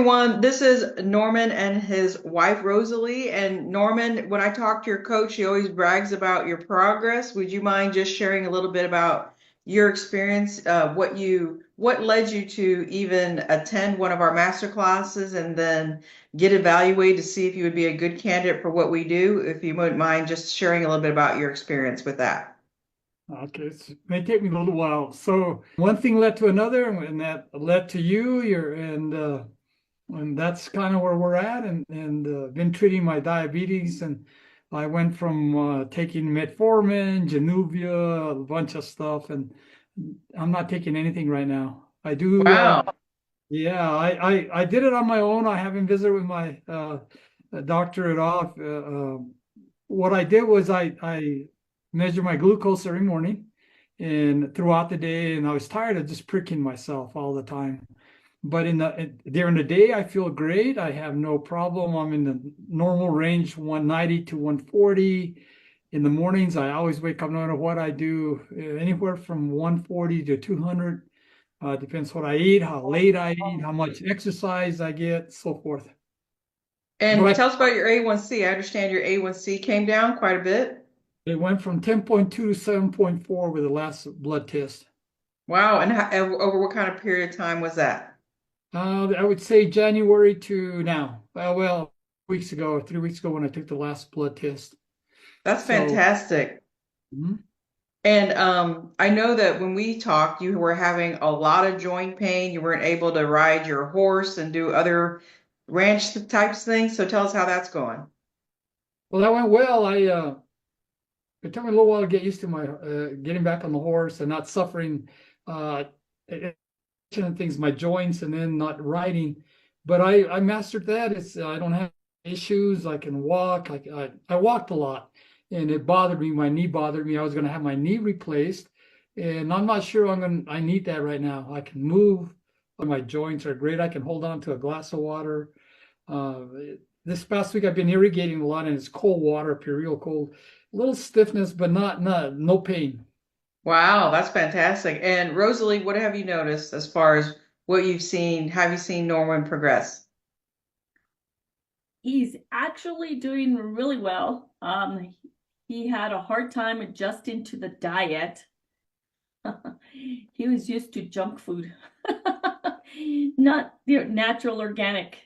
everyone. This is Norman and his wife Rosalie. And Norman, when I talk to your coach, he always brags about your progress. Would you mind just sharing a little bit about your experience, what led you to even attend one of our master classes and then get evaluated to see if you would be a good candidate for what we do? If you wouldn't mind just sharing a little bit about your experience with that. Okay, it may take me a little while. So one thing led to another, and that led to you. And that's kind of where we're at. And been treating my diabetes, and I went from taking metformin, Januvia, a bunch of stuff, and I'm not taking anything right now. I do. Wow. Yeah, I did it on my own. I haven't visited with my doctor at all. What I did was I measured my glucose every morning and throughout the day, and I was tired of just pricking myself all the time. But during the day, I feel great. I have no problem. I'm in the normal range, 190 to 140. In the mornings, I always wake up no matter what I do, anywhere from 140 to 200. Depends what I eat, how late I eat, how much exercise I get, so forth. But And tell us about your A1C. I understand your A1C came down quite a bit. it went from 10.2 to 7.4 with the last blood test. Wow. And over what kind of period of time was that? I would say January to now. Well, weeks ago, 3 weeks ago when I took the last blood test. That's So, fantastic. mhm. And I know that when we talked, you were having a lot of joint pain. You weren't able to ride your horse and do other ranch types things. So tell us how that's going. Well, that went well. It took me a little while to get used to my getting back on the horse and not suffering uh, things, my joints, and then not riding. But I mastered that. It's I don't have issues. I can walk. I walked a lot, and it bothered me. My knee bothered me. I was going to have my knee replaced, and I'm not sure I need that right now. I can move. My joints are great. I can hold on to a glass of water. Uh, this past week I've been irrigating a lot, and it's cold water up here, real cold. A little stiffness, but not no pain. Wow, that's fantastic. And Rosalie, what have you noticed as far as what you've seen? Have you seen Norman progress? He's actually doing really well. He had a hard time adjusting to the diet. He was used to junk food, not natural organic.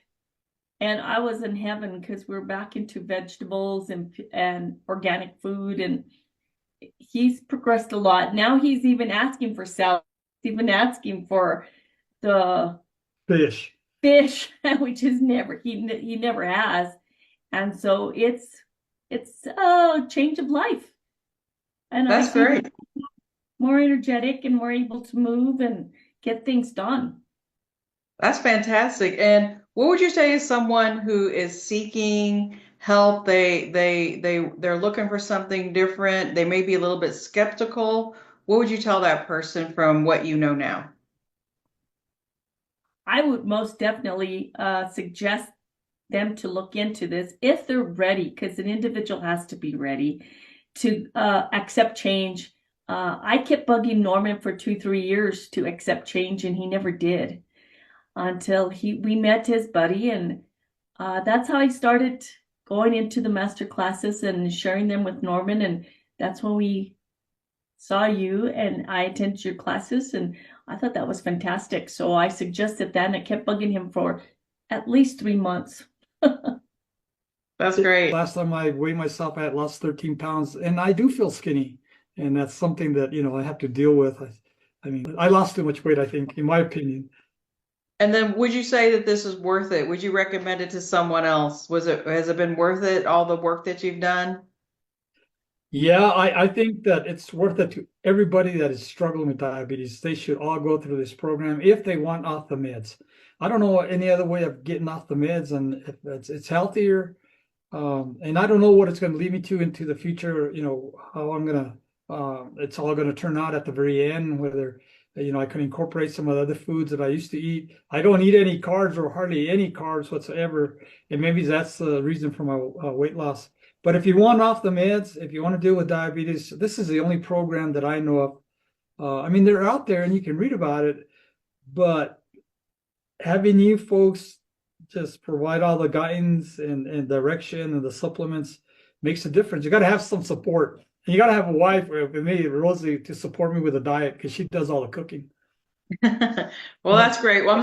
And I was in heaven because we're back into vegetables and organic food, and he's progressed a lot. Now he's even asking for salad. He's even asking for the Fish. fish, which is never he never has. And so it's a change of life. And I That's see him great. more energetic and more able to move and get things done. That's fantastic. And what would you say is someone who is seeking help? They're looking for something different. They may be a little bit skeptical. What would you tell that person from what you know now? I would most definitely suggest them to look into this if they're ready, because an individual has to be ready to accept change. I kept bugging Norman for 2, 3 years to accept change, and he never did until we met his buddy, and that's how I started going into the master classes and sharing them with Norman, and that's when we saw you and I attended your classes, and I thought that was fantastic. So I suggested that, and I kept bugging him for at least 3 months. That's great. Last time I weighed myself, I had lost 13 pounds, and I do feel skinny. And that's something that, I have to deal with. I mean, I lost too much weight, I think, in my opinion. And then would you say that this is worth it? Would you recommend it to someone else? Has it been worth it, all the work that you've done? Yeah, I think that it's worth it to everybody that is struggling with diabetes. They should all go through this program if they want off the meds. I don't know any other way of getting off the meds, and if it's healthier. And I don't know what it's going to lead me to into the future, how it's all going to turn out at the very end, whether, I can incorporate some of the other foods that I used to eat. I don't eat any carbs or hardly any carbs whatsoever. And maybe that's the reason for my weight loss. But if you want off the meds, if you want to deal with diabetes, this is the only program that I know of. I mean, they're out there and you can read about it, but having you folks just provide all the guidance and direction and the supplements makes a difference. You got to have some support. And you got to have a wife, or for me, Rosie, to support me with a diet because she does all the cooking. Well, that's great. Well, I'm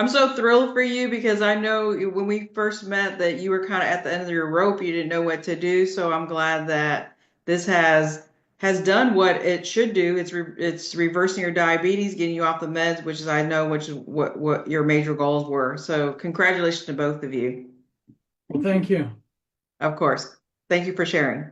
so thrilled for you because I know when we first met that you were kind of at the end of your rope. You didn't know what to do. So I'm glad that this has done what it should do. It's reversing your diabetes, getting you off the meds, which is I know which is what your major goals were. So congratulations to both of you. Well, thank you. Of course. Thank you for sharing.